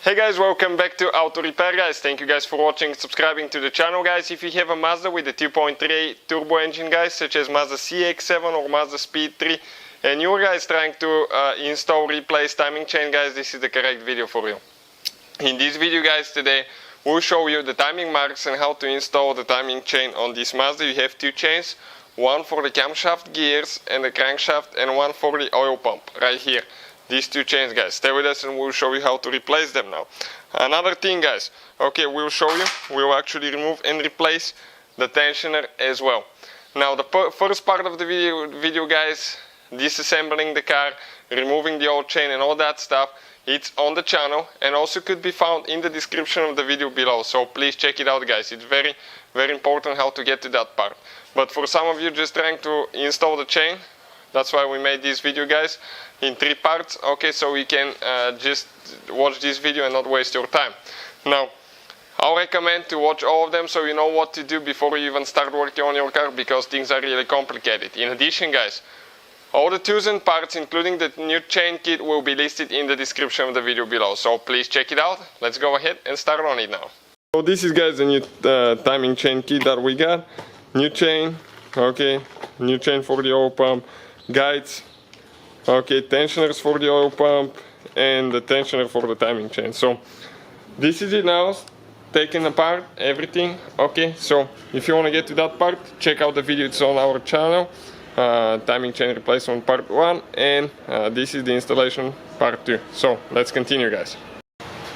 Hey guys, welcome back to Auto Repair guys. Thank you guys for watching and subscribing to the channel guys. If you have a Mazda with a 2.3 turbo engine guys, such as Mazda CX-7 or Mazdaspeed3, and you guys trying to install, replace timing chain guys, this is the correct video for you. In this video guys today, we'll show you the timing marks and how to install the timing chain on this Mazda. You have two chains, one for the camshaft gears and the crankshaft, and one for the oil pump right here. These two chains guys, stay with us and we'll show you how to replace them now. Another thing guys, okay, we'll show you, we'll actually remove and replace the tensioner as well. Now the first part of the video guys, disassembling the car, removing the old chain and all that stuff, it's on the channel and also could be found in the description of the video below, so please check it out guys. It's very important how to get to that part. But for some of you just trying to install the chain, that's why we made this video guys in 3 parts, okay, so you can just watch this video and not waste your time. Now I'll recommend to watch all of them so you know what to do before you even start working on your car, because things are really complicated. In addition guys, all the tools and parts including the new chain kit will be listed in the description of the video below, so please check it out. Let's go ahead and start on it now. So this is guys the new timing chain kit that we got. New chain, okay, new chain for the oil pump, guides, okay, tensioners for the oil pump, and the tensioner for the timing chain. So this is it now, taken apart everything. Okay, so if you want to get to that part, check out the video, it's on our channel, timing chain replacement part 1, and this is the installation part 2. So let's continue guys.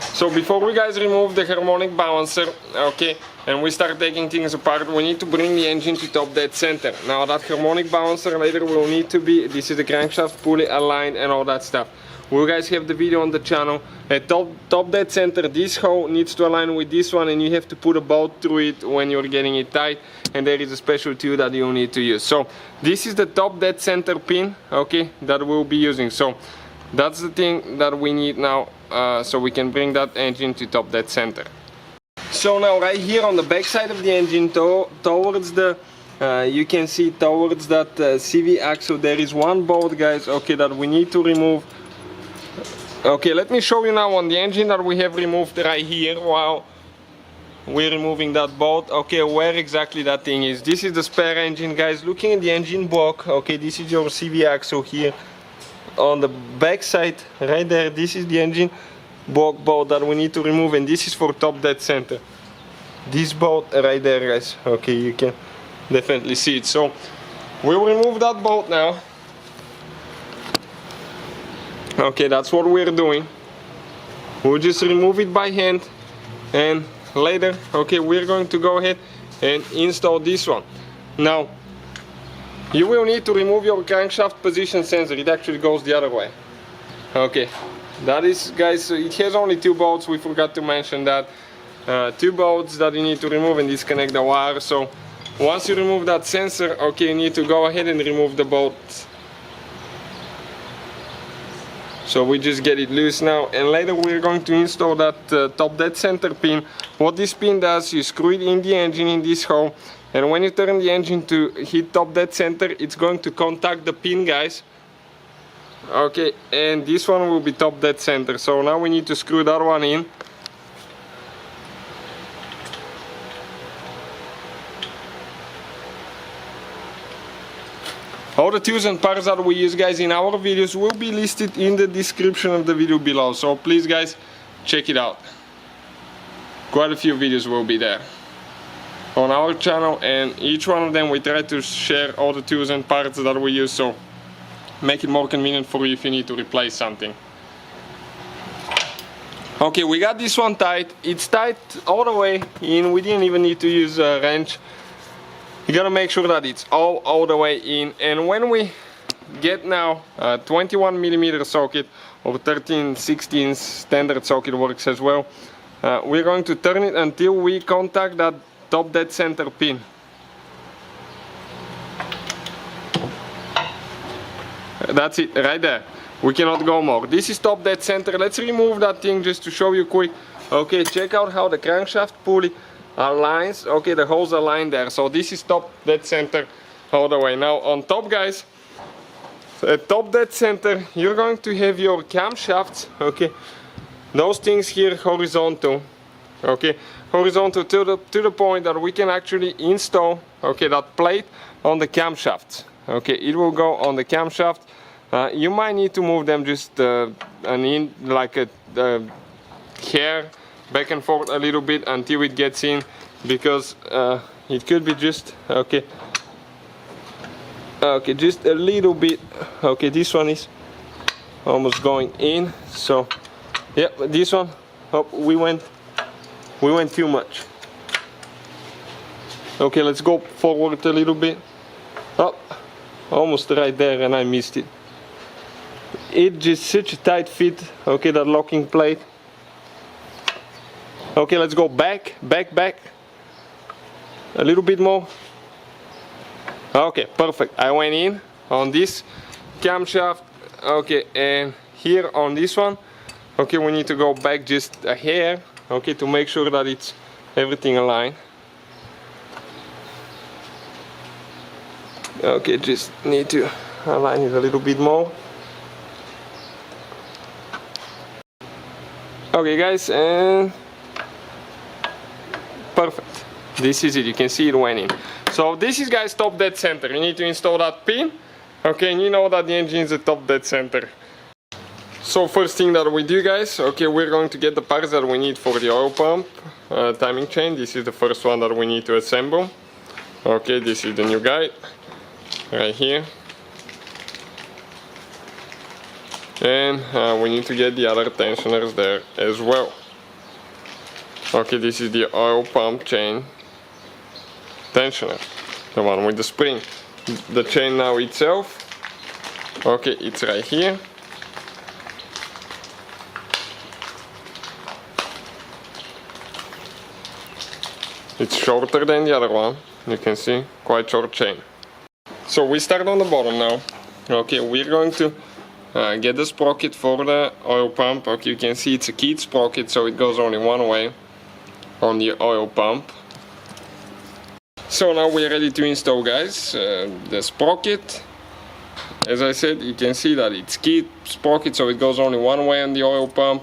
So before we guys remove the harmonic balancer, okay, and we start taking things apart, we need to bring the engine to top dead center. Now that harmonic balancer later will need to be, this is the crankshaft pulley aligned and all that stuff. We guys have the video on the channel. At top dead center, this hole needs to align with this one, and you have to put a bolt through it when you're getting it tight, and there is a special tool that you need to use. So this is the top dead center pin, okay, that we'll be using. So that's the thing that we need now, so we can bring that engine to top dead center. So now right here on the back side of the engine, towards the you can see towards that CV axle, there is one bolt guys, okay, that we need to remove. Okay, let me show you now on the engine that we have removed right here while we're removing that bolt, okay, where exactly that thing is. This is the spare engine guys. Looking at the engine block, okay, this is your CV axle here. On the back side right there, this is the engine block bolt that we need to remove, and this is for top dead center. This bolt right there guys, okay, you can definitely see it. So we'll remove that bolt now. Okay, that's what we're doing. We'll just remove it by hand, and later, okay, we're going to go ahead and install this one. Now you will need to remove your crankshaft position sensor. It actually goes the other way. Okay, that is guys, it has only 2 bolts, we forgot to mention that. 2 bolts that you need to remove and disconnect the wire. So once you remove that sensor, okay, you need to go ahead and remove the bolts. So we just get it loose now, and later we're going to install that top dead center pin. What this pin does, you screw it in the engine in this hole, and when you turn the engine to hit top dead center, it's going to contact the pin guys. Okay, and this one will be top dead center. So now we need to screw that one in. All the tools and parts that we use guys in our videos will be listed in the description of the video below, so please guys check it out. Quite a few videos will be there on our channel, and each one of them we try to share all the tools and parts that we use, so make it more convenient for you if you need to replace something. Okay, we got this one tight. It's tight all the way in. We didn't even need to use a wrench. You gotta make sure that it's all the way in, and when we get now a 21mm socket or 13/16 standard socket works as well, we're going to turn it until we contact that top dead center pin. That's it right there, we cannot go more. This is top dead center. Let's remove that thing just to show you quick. Okay, check out how the crankshaft pulley aligns. Okay, the holes align there, so this is top dead center all the way. Now on top guys, at top dead center, you're going to have your camshafts, okay, those things here horizontal, okay, horizontal to the point that we can actually install, okay, that plate on the camshaft. Okay, it will go on the camshaft. You might need to move them just like a hair back and forth a little bit until it gets in, because it could be just okay, just a little bit. Okay, this one is almost going in, so yeah, this one, oh, we went too much. Okay, let's go forward a little bit. Oh, almost right there, and I missed it. It's just such a tight fit, okay, that locking plate. Okay, let's go back, a little bit more. Okay, perfect. I went in on this camshaft, okay, and here on this one, okay, we need to go back just a hair, okay, to make sure that it's everything aligned. Okay, just need to align it a little bit more. Okay guys, and perfect. This is it, you can see it went in. So this is, guys, top dead center. You need to install that pin, okay, and you know that the engine is the top dead center. So first thing that we do, guys, okay, we're going to get the parts that we need for the oil pump timing chain. This is the first one that we need to assemble. Okay, this is the new guide right here, and we need to get the other tensioners there as well. Okay, this is the oil pump chain tensioner, the one with the spring. The chain now itself, okay, it's right here. It's shorter than the other one, you can see, quite short chain. So we start on the bottom now. Okay, we're going to get the sprocket for the oil pump. Okay, you can see it's a keyed sprocket, so it goes only one way on the oil pump. So now we're ready to install, guys, the sprocket. As I said, you can see that it's keyed sprocket, so it goes only one way on the oil pump.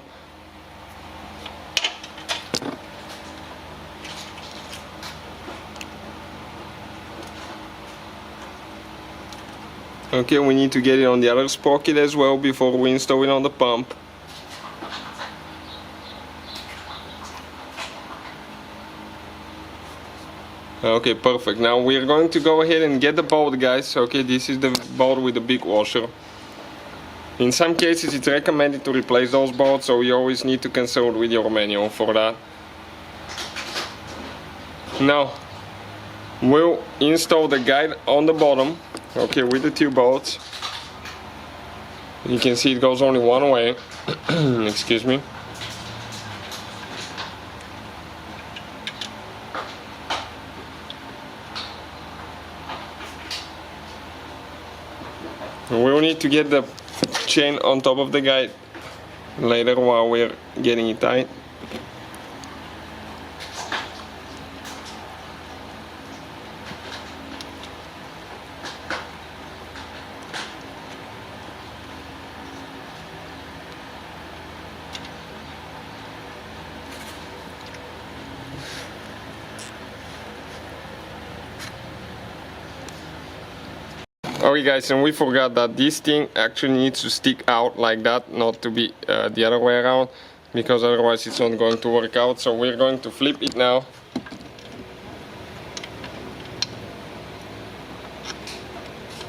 Okay, we need to get it on the other sprocket as well before we install it on the pump. Okay, perfect. Now we're going to go ahead and get the bolt, guys. Okay, this is the bolt with the big washer. In some cases it's recommended to replace those bolts, so you always need to consult with your manual for that. Now we'll install the guide on the bottom, okay, with the two bolts. You can see it goes only one way. Excuse me. We'll need to get the chain on top of the guide later while we're getting it tight. Okay guys, and we forgot that this thing actually needs to stick out like that, not to be the other way around, because otherwise it's not going to work out. So we're going to flip it now.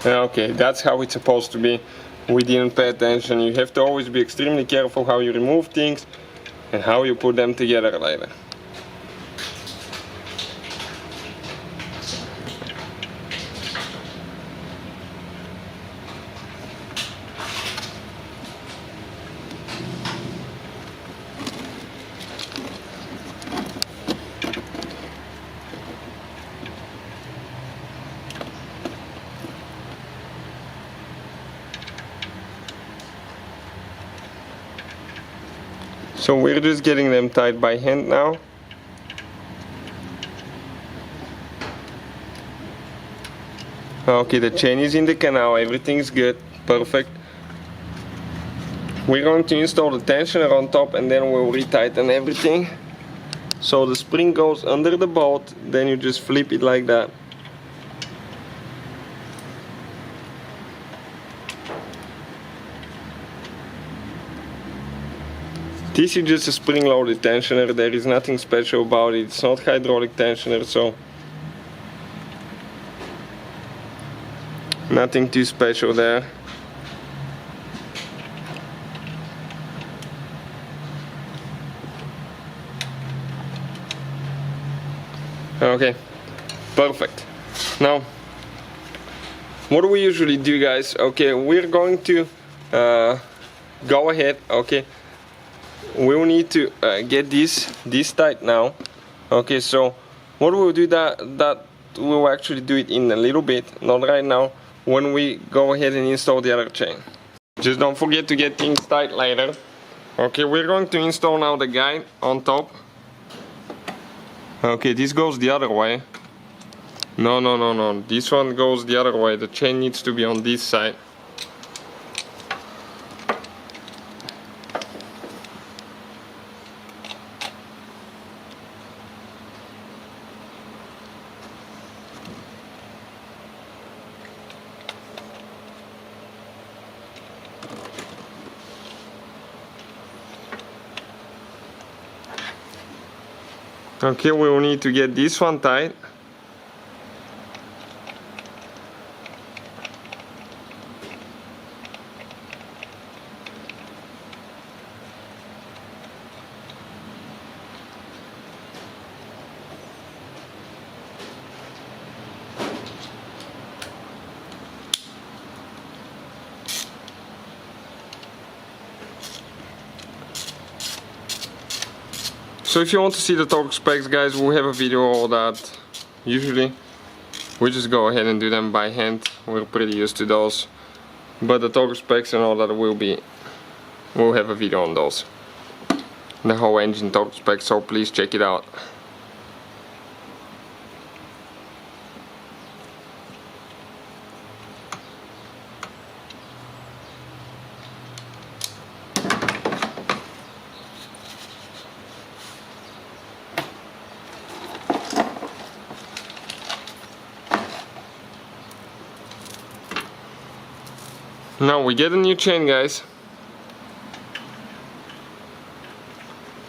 Okay, that's how it's supposed to be. We didn't pay attention. You have to always be extremely careful how you remove things and how you put them together later. So we're just getting them tied by hand now. Okay, the chain is in the canal, everything's good, perfect. We're going to install the tensioner on top and then we'll retighten everything. So the spring goes under the bolt, then you just flip it like that. This is just a spring-loaded tensioner, there is nothing special about it, it's not hydraulic tensioner, so nothing too special there. Okay, perfect. Now, what do we usually do, guys? Okay, we're going to go ahead. Okay, we'll need to get this tight now. Okay, so what we'll do that we'll actually do it in a little bit, not right now, when we go ahead and install the other chain. Just don't forget to get things tight later. Okay, we're going to install now the guide on top. Okay, this goes the other way. No, this one goes the other way. The chain needs to be on this side. Okay, we will need to get this one tight. So if you want to see the torque specs, guys, we have a video all that. Usually we just go ahead and do them by hand. We're pretty used to those. But the torque specs and all that we'll have a video on those. The whole engine torque specs, so please check it out. Now we get a new chain, guys.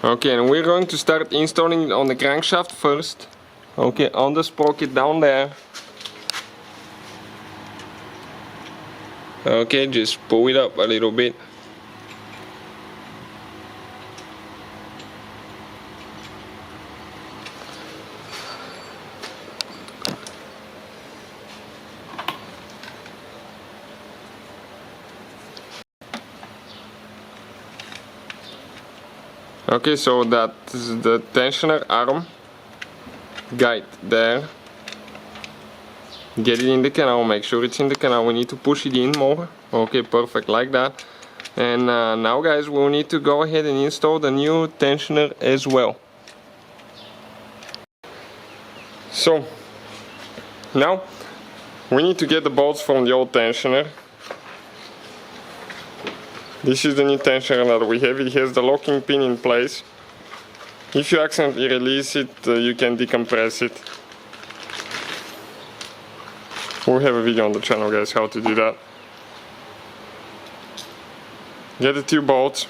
Okay, and we're going to start installing it on the crankshaft first. Okay, on the sprocket down there. Okay, just pull it up a little bit. Okay, so that is the tensioner arm guide there. Get it in the canal, make sure it's in the canal. We need to push it in more. Okay, perfect, like that. And now, guys, we'll need to go ahead and install the new tensioner as well. So now we need to get the bolts from the old tensioner. This is the new tensioner that we have. It has the locking pin in place. If you accidentally release it, you can decompress it. We'll have a video on the channel, guys, how to do that. Get the two bolts.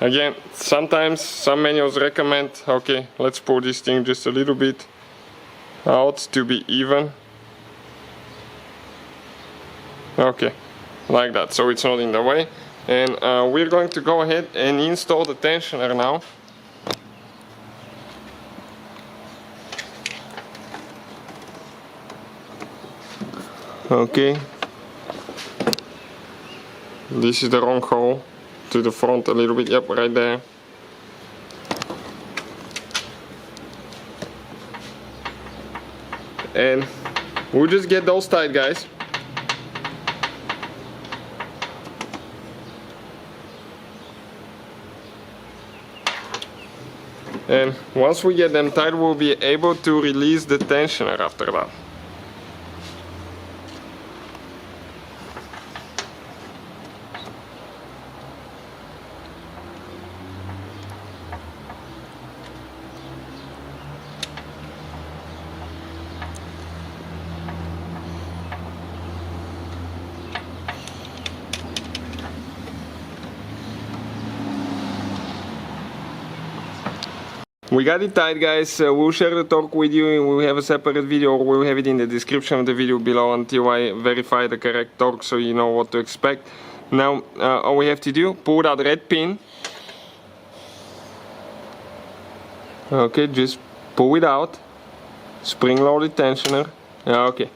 Again, sometimes some manuals recommend, okay, let's pull this thing just a little bit out to be even. Okay, like that, so it's not in the way. And we're going to go ahead and install the tensioner now. Okay, this is the wrong hole, to the front a little bit, yep, right there. And we'll just get those tight, guys. And once we get them tight, we'll be able to release the tensioner after that. We got it tight, guys. We'll share the torque with you. We'll have a separate video, or we'll have it in the description of the video below until I verify the correct torque so you know what to expect. Now all we have to do, pull that red pin. Okay, just pull it out. Spring-loaded tensioner. Okay.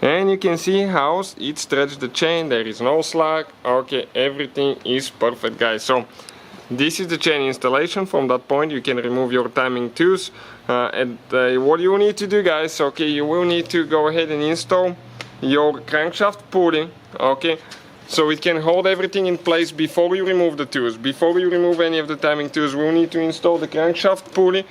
And you can see how it stretched the chain. There is no slack. Okay, everything is perfect, guys. So this is the chain installation. From that point you can remove your timing tools. What you need to do, guys, okay, you will need to go ahead and install your crankshaft pulley, okay, so it can hold everything in place before you remove the tools. Before you remove any of the timing tools, we'll need to install the crankshaft pulley,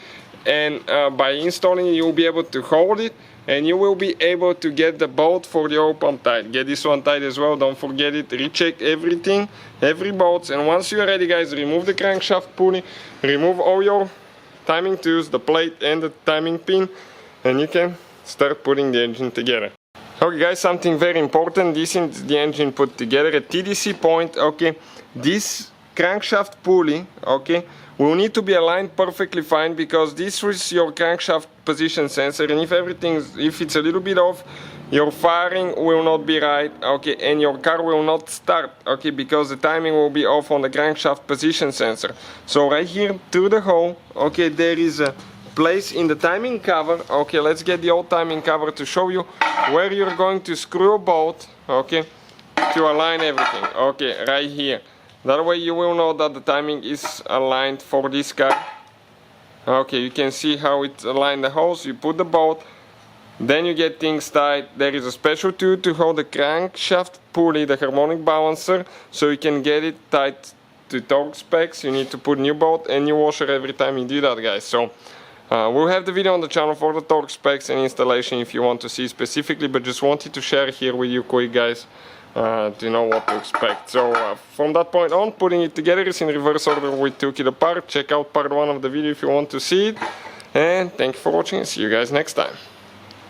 and by installing it, you'll be able to hold it, and you will be able to get the bolt for the oil pump tight. Get this one tight as well, don't forget it. Recheck everything, every bolt, and once you are ready, guys, remove the crankshaft pulley, remove all your timing tools, the plate and the timing pin, and you can start putting the engine together. Okay, guys, something very important. This is the engine put together at TDC point. Okay, this crankshaft pulley, okay, will need to be aligned perfectly fine, because this is your crankshaft position sensor, and if it's a little bit off, your firing will not be right, okay, and your car will not start, okay, because the timing will be off on the crankshaft position sensor. So right here through the hole, okay, there is a place in the timing cover. Okay, let's get the old timing cover to show you where you're going to screw a bolt, okay, to align everything. Okay, right here. That way you will know that the timing is aligned for this car. Okay, you can see how it aligned the holes. You put the bolt, then you get things tight. There is a special tool to hold the crankshaft pulley, the harmonic balancer, so you can get it tight to torque specs. You need to put new bolt and new washer every time you do that, guys. So we'll have the video on the channel for the torque specs and installation if you want to see specifically, but just wanted to share here with you quick, guys, to know what to expect. So from that point on, putting it together is in reverse order. We took it apart. Check out part 1 of the video if you want to see it, and thank you for watching, and see you guys next time.